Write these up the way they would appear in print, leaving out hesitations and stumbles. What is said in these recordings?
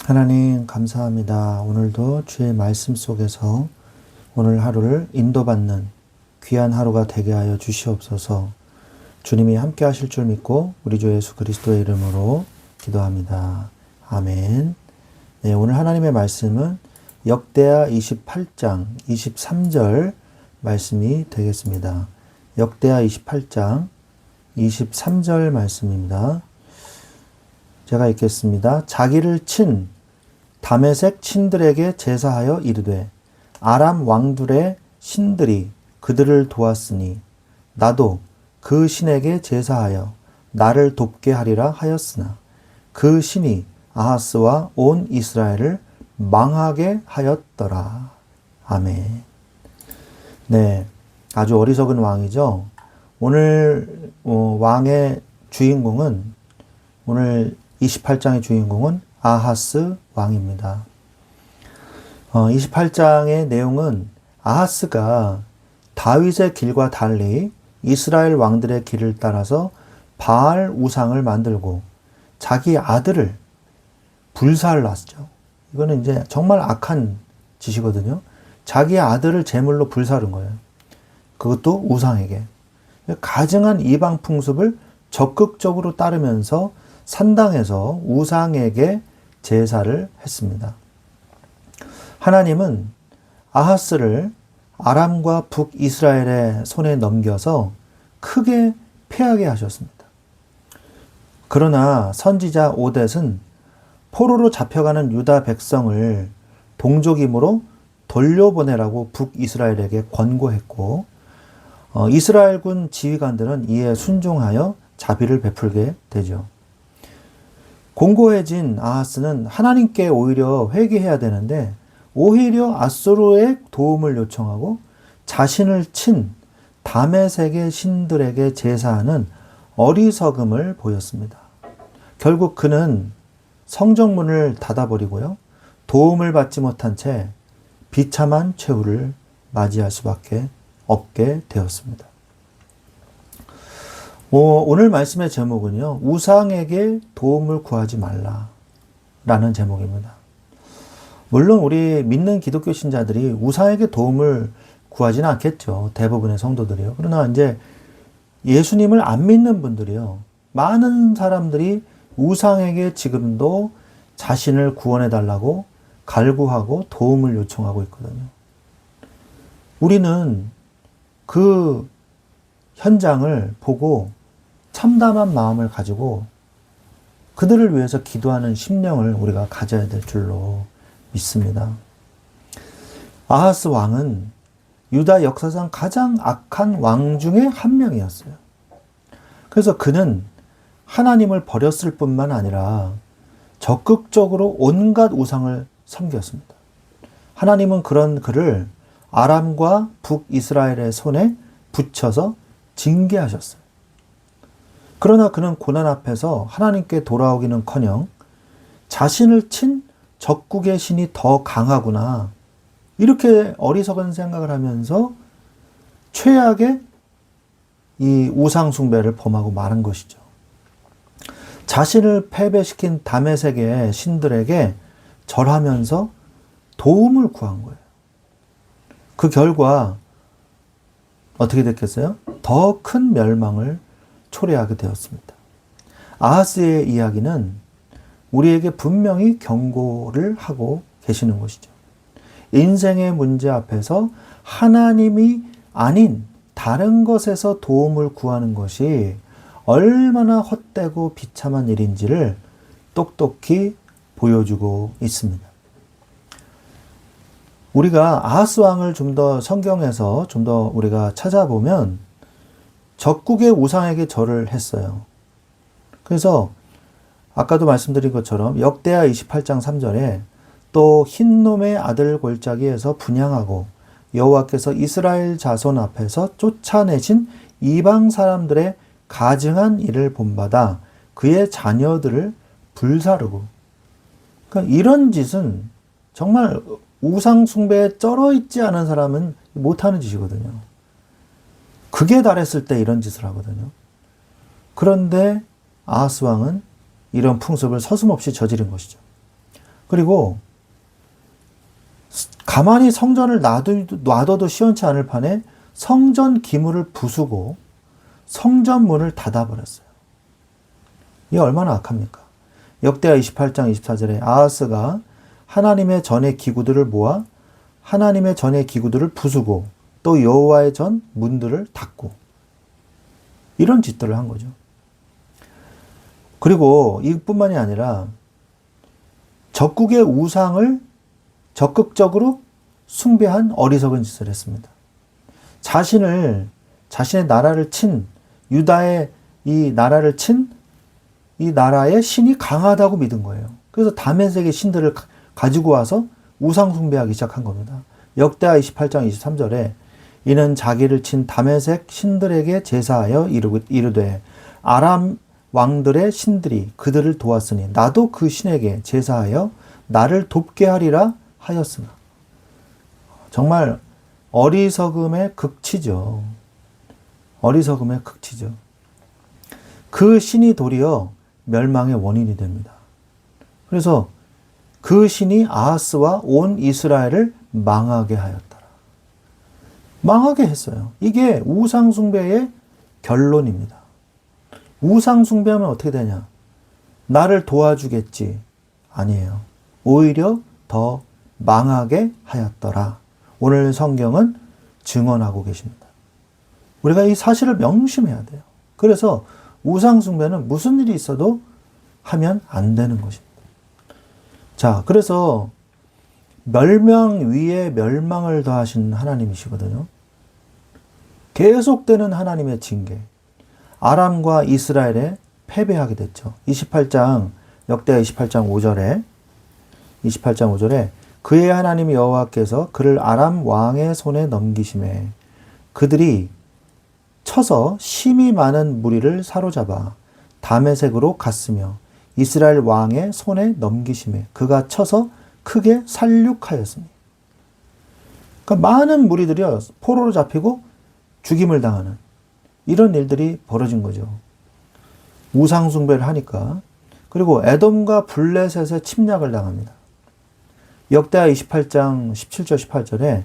하나님 감사합니다. 오늘도 주의 말씀 속에서 오늘 하루를 인도받는 귀한 하루가 되게 하여 주시옵소서. 주님이 함께 하실 줄 믿고 우리 주 예수 그리스도의 이름으로 기도합니다. 아멘. 네, 오늘 하나님의 말씀은 역대하 28장 23절 말씀이 되겠습니다. 역대하 28장 23절 말씀입니다. 제가 읽겠습니다. 자기를 친 다메섹 신들에게 제사하여 이르되 아람 왕들의 신들이 그들을 도왔으니 나도 그 신에게 제사하여 나를 돕게 하리라 하였으나 그 신이 아하스와 온 이스라엘을 망하게 하였더라. 아멘. 네, 아주 어리석은 왕이죠. 오늘 왕의 주인공은 오늘 28장의 주인공은 아하스 왕입니다. 28장의 내용은 아하스가 다윗의 길과 달리 이스라엘 왕들의 길을 따라서 바알 우상을 만들고 자기 아들을 불살랐죠. 이거는 이제 정말 악한 짓이거든요. 자기 아들을 제물로 불사른 거예요. 그것도 우상에게. 가증한 이방 풍습을 적극적으로 따르면서 산당에서 우상에게 제사를 했습니다. 하나님은 아하스를 아람과 북이스라엘의 손에 넘겨서 크게 패하게 하셨습니다. 그러나 선지자 오뎃은 포로로 잡혀가는 유다 백성을 동족임으로 돌려보내라고 북이스라엘에게 권고했고 이스라엘군 지휘관들은 이에 순종하여 자비를 베풀게 되죠. 공고해진 아하스는 하나님께 오히려 회개해야 되는데 오히려 앗소르의 도움을 요청하고 자신을 친 다메섹의 신들에게 제사하는 어리석음을 보였습니다. 결국 그는 성전문을 닫아버리고요. 도움을 받지 못한 채 비참한 최후를 맞이할 수밖에 없게 되었습니다. 오늘 말씀의 제목은요, 우상에게 도움을 구하지 말라라는 제목입니다. 물론 우리 믿는 기독교 신자들이 우상에게 도움을 구하지는 않겠죠. 대부분의 성도들이요. 그러나 이제 예수님을 안 믿는 분들이요, 많은 사람들이 우상에게 지금도 자신을 구원해 달라고 갈구하고 도움을 요청하고 있거든요. 우리는 그 현장을 보고 참담한 마음을 가지고 그들을 위해서 기도하는 심령을 우리가 가져야 될 줄로 믿습니다. 아하스 왕은 유다 역사상 가장 악한 왕 중에 한 명이었어요. 그래서 그는 하나님을 버렸을 뿐만 아니라 적극적으로 온갖 우상을 섬겼습니다. 하나님은 그런 그를 아람과 북이스라엘의 손에 붙여서 징계하셨어요. 그러나 그는 고난 앞에서 하나님께 돌아오기는커녕 자신을 친 적국의 신이 더 강하구나, 이렇게 어리석은 생각을 하면서 최악의 이 우상 숭배를 범하고 마는 것이죠. 자신을 패배시킨 다메섹의 신들에게 절하면서 도움을 구한 거예요. 그 결과 어떻게 됐겠어요? 더 큰 멸망을 초래하게 되었습니다. 아하스의 이야기는 우리에게 분명히 경고를 하고 계시는 것이죠. 인생의 문제 앞에서 하나님이 아닌 다른 것에서 도움을 구하는 것이 얼마나 헛되고 비참한 일인지를 똑똑히 보여주고 있습니다. 우리가 아하스 왕을 좀 더 성경에서 좀 더 우리가 찾아보면 적국의 우상에게 절을 했어요. 그래서 아까도 말씀드린 것처럼 역대하 28장 3절에 또 흰놈의 아들 골짜기에서 분향하고 여호와께서 이스라엘 자손 앞에서 쫓아내신 이방 사람들의 가증한 일을 본받아 그의 자녀들을 불사르고, 그러니까 이런 짓은 정말 우상 숭배에 쩔어 있지 않은 사람은 못하는 짓이거든요. 극에 달했을 때 이런 짓을 하거든요. 그런데 아하스 왕은 이런 풍습을 서슴없이 저지른 것이죠. 그리고 가만히 성전을 놔둬도 시원치 않을 판에 성전 기물을 부수고 성전 문을 닫아버렸어요. 이게 얼마나 악합니까? 역대하 28장 24절에 아하스가 하나님의 전의 기구들을 모아 하나님의 전의 기구들을 부수고 또 여호와의 전 문들을 닫고 이런 짓들을 한 거죠. 그리고 이뿐만이 아니라 적국의 우상을 적극적으로 숭배한 어리석은 짓을 했습니다. 자신의 나라를 친 유다의 이 나라를 친 이 나라의 신이 강하다고 믿은 거예요. 그래서 다메섹의 신들을 가지고 와서 우상 숭배하기 시작한 겁니다. 역대하 28장 23절에 이는 자기를 친 다메섹 신들에게 제사하여 이르되 아람 왕들의 신들이 그들을 도왔으니 나도 그 신에게 제사하여 나를 돕게 하리라 하였으나. 정말 어리석음의 극치죠. 어리석음의 극치죠. 그 신이 도리어 멸망의 원인이 됩니다. 그래서 그 신이 아하스와 온 이스라엘을 망하게 하였더라. 망하게 했어요. 이게 우상숭배의 결론입니다. 우상숭배하면 어떻게 되냐? 나를 도와주겠지. 아니에요. 오히려 더 망하게 하였더라. 오늘 성경은 증언하고 계십니다. 우리가 이 사실을 명심해야 돼요. 그래서 우상숭배는 무슨 일이 있어도 하면 안 되는 것입니다. 자, 그래서 멸망 위에 멸망을 더하신 하나님이시거든요. 계속되는 하나님의 징계. 아람과 이스라엘에 패배하게 됐죠. 28장, 역대하 28장 5절에 그의 하나님 여호와께서 그를 아람 왕의 손에 넘기심에 그들이 쳐서 심히 많은 무리를 사로잡아 다메섹으로 갔으며 이스라엘 왕의 손에 넘기심에 그가 쳐서 크게 살육하였으니. 그러니까 많은 무리들이 포로로 잡히고 죽임을 당하는 이런 일들이 벌어진 거죠. 우상숭배를 하니까. 그리고 에돔과 블레셋의 침략을 당합니다. 역대하 28장 17절 18절에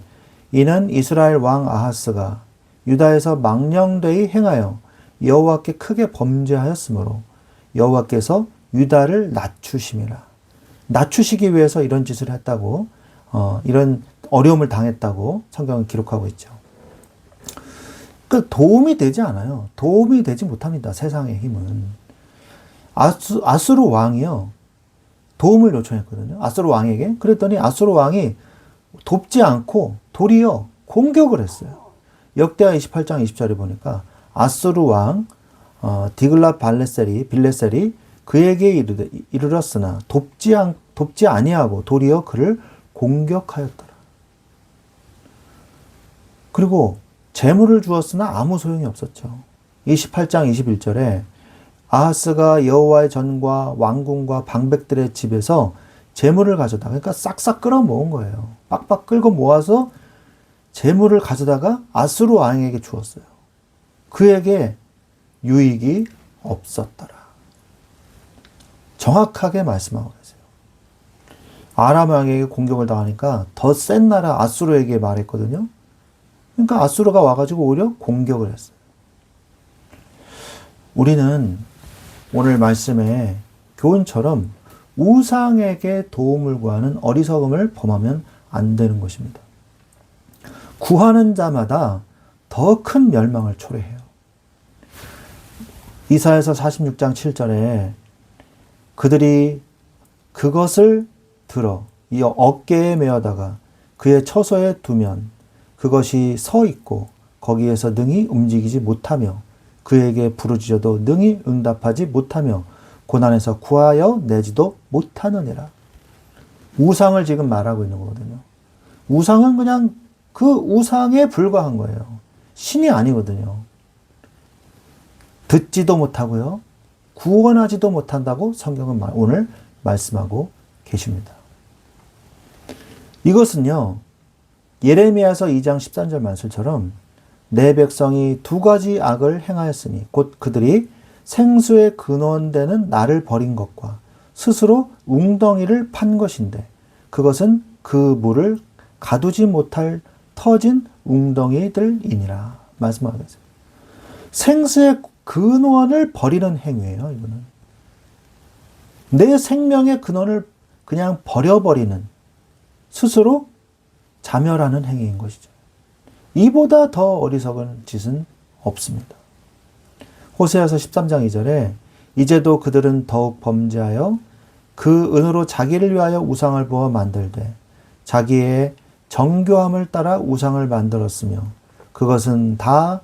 이는 이스라엘 왕 아하스가 유다에서 망령되이 행하여 여호와께 크게 범죄하였으므로 여호와께서 유다를 낮추심이라. 낮추시기 위해서 이런 짓을 했다고, 이런 어려움을 당했다고 성경은 기록하고 있죠. 그 도움이 되지 않아요. 도움이 되지 못합니다. 세상의 힘은. 아수르 왕이요. 도움을 요청했거든요. 아수르 왕에게. 그랬더니 아수르 왕이 돕지 않고 도리어 공격을 했어요. 역대하 28장 20절에 보니까 아수르 왕 디글랏 빌레셀이 그에게 이르렀으나 돕지 아니하고 도리어 그를 공격하였더라. 그리고 재물을 주었으나 아무 소용이 없었죠. 28장 21절에 아하스가 여호와의 전과 왕궁과 방백들의 집에서 재물을 가져다가, 그러니까 싹싹 끌어 모은 거예요. 빡빡 끌고 모아서 재물을 가져다가 아수르 왕에게 주었어요. 그에게 유익이 없었더라. 정확하게 말씀하고 계세요. 아람 왕에게 공격을 당하니까 더 센 나라 아수르에게 말했거든요. 그러니까 아수르가 와가지고 오히려 공격을 했어요. 우리는 오늘 말씀의 교훈처럼 우상에게 도움을 구하는 어리석음을 범하면 안 되는 것입니다. 구하는 자마다 더 큰 멸망을 초래해요. 이사야서 46장 7절에 그들이 그것을 들어 이 어깨에 메어다가 그의 처소에 두면 그것이 서 있고 거기에서 능히 움직이지 못하며 그에게 부르짖어도 능히 응답하지 못하며 고난에서 구하여 내지도 못하느니라. 우상을 지금 말하고 있는 거거든요. 우상은 그냥 그 우상에 불과한 거예요. 신이 아니거든요. 듣지도 못하고요. 구원하지도 못한다고 성경은 오늘 말씀하고 계십니다. 이것은요, 예레미야서 2장 13절 말씀처럼 내 백성이 두 가지 악을 행하였으니 곧 그들이 생수의 근원되는 나를 버린 것과 스스로 웅덩이를 판 것인데 그것은 그 물을 가두지 못할 터진 웅덩이들이니라 말씀하고 계세요. 생수의 근원을 버리는 행위예요. 이거는 내 생명의 근원을 그냥 버려버리는, 스스로 자멸하는 행위인 것이죠. 이보다 더 어리석은 짓은 없습니다. 호세아서 13장 2절에 이제도 그들은 더욱 범죄하여 그 은으로 자기를 위하여 우상을 부어 만들되 자기의 정교함을 따라 우상을 만들었으며 그것은 다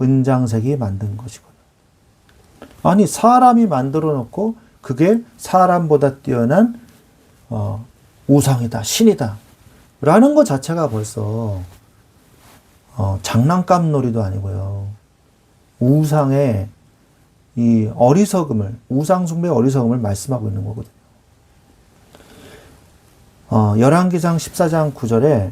은장색이 만든 것이거든. 아니, 사람이 만들어 놓고 그게 사람보다 뛰어난 우상이다, 신이다 라는 것 자체가 벌써 장난감 놀이도 아니고요. 우상의 이 어리석음을, 우상 숭배의 어리석음을 말씀하고 있는 거거든요. 열왕기상 14장 9절에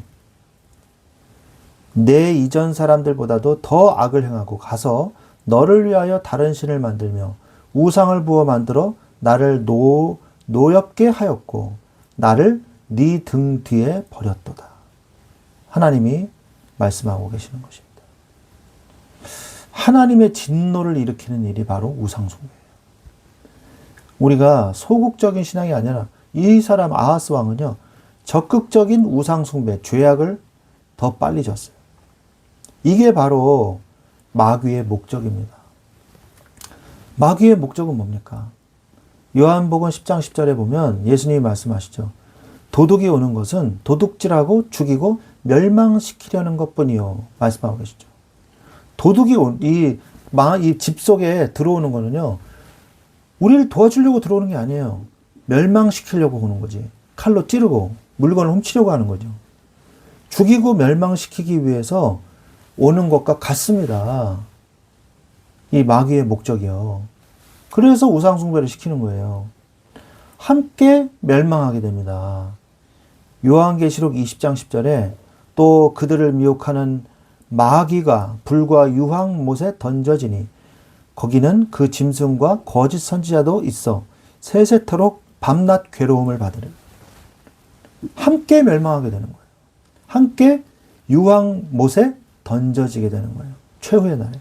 내 이전 사람들보다도 더 악을 행하고 가서 너를 위하여 다른 신을 만들며 우상을 부어 만들어 나를 노엽게 하였고 나를 네 등 뒤에 버렸도다. 하나님이 말씀하고 계시는 것입니다. 하나님의 진노를 일으키는 일이 바로 우상숭배예요. 우리가 소극적인 신앙이 아니라 이 사람 아하스 왕은요, 적극적인 우상숭배, 죄악을 더 빨리 졌어요. 이게 바로 마귀의 목적입니다. 마귀의 목적은 뭡니까? 요한복음 10장 10절에 보면 예수님이 말씀하시죠. 도둑이 오는 것은 도둑질하고 죽이고 멸망시키려는 것뿐이요. 말씀하고 계시죠. 도둑이 이 집 속에 들어오는 거는요, 우리를 도와주려고 들어오는 게 아니에요. 멸망시키려고 오는 거지. 칼로 찌르고 물건을 훔치려고 하는 거죠. 죽이고 멸망시키기 위해서 오는 것과 같습니다. 이 마귀의 목적이요. 그래서 우상숭배를 시키는 거예요. 함께 멸망하게 됩니다. 요한계시록 20장 10절에 또 그들을 미혹하는 마귀가 불과 유황못에 던져지니 거기는 그 짐승과 거짓 선지자도 있어 세세토록 밤낮 괴로움을 받으리. 함께 멸망하게 되는 거예요. 함께 유황못에 던져지게 되는 거예요. 최후의 날에.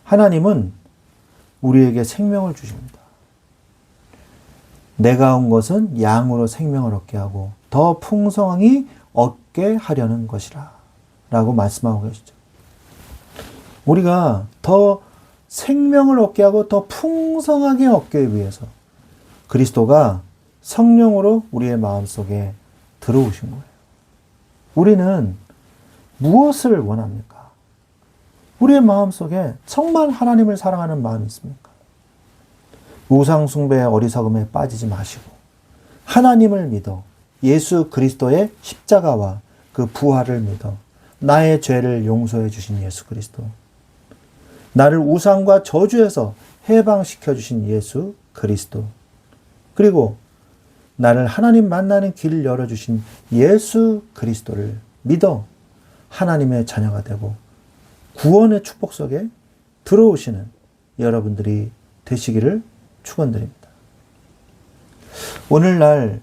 하나님은 우리에게 생명을 주십니다. 내가 온 것은 양으로 생명을 얻게 하고 더 풍성하게 얻게 하려는 것이라 라고 말씀하고 계시죠. 우리가 더 생명을 얻게 하고 더 풍성하게 얻기 위해서 그리스도가 성령으로 우리의 마음속에 들어오신 거예요. 우리는 무엇을 원합니까? 우리의 마음속에 정말 하나님을 사랑하는 마음이 있습니까? 우상숭배의 어리석음에 빠지지 마시고 하나님을 믿어 예수 그리스도의 십자가와 그 부활을 믿어 나의 죄를 용서해 주신 예수 그리스도, 나를 우상과 저주에서 해방시켜 주신 예수 그리스도, 그리고 나를 하나님 만나는 길을 열어주신 예수 그리스도를 믿어 하나님의 자녀가 되고 구원의 축복 속에 들어오시는 여러분들이 되시기를 축원드립니다. 오늘날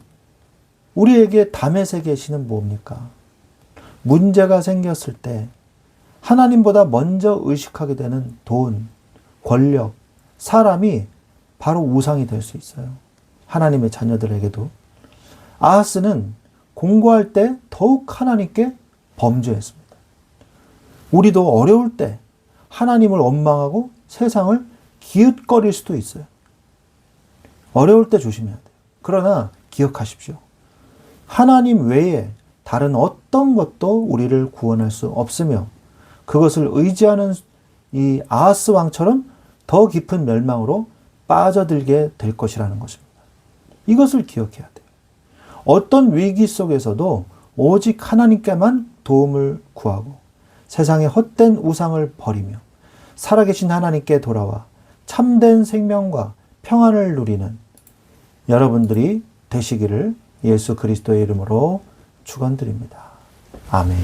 우리에게 다메섹의 신은 뭡니까? 문제가 생겼을 때 하나님보다 먼저 의식하게 되는 돈, 권력, 사람이 바로 우상이 될 수 있어요. 하나님의 자녀들에게도. 아하스는 공고할 때 더욱 하나님께 범죄했습니다. 우리도 어려울 때 하나님을 원망하고 세상을 기웃거릴 수도 있어요. 어려울 때 조심해야 돼요. 그러나 기억하십시오. 하나님 외에 다른 어떤 것도 우리를 구원할 수 없으며 그것을 의지하는 이 아하스 왕처럼 더 깊은 멸망으로 빠져들게 될 것이라는 것입니다. 이것을 기억해야 돼요. 어떤 위기 속에서도 오직 하나님께만 도움을 구하고 세상의 헛된 우상을 버리며 살아계신 하나님께 돌아와 참된 생명과 평안을 누리는 여러분들이 되시기를 예수 그리스도의 이름으로 축원드립니다. 아멘.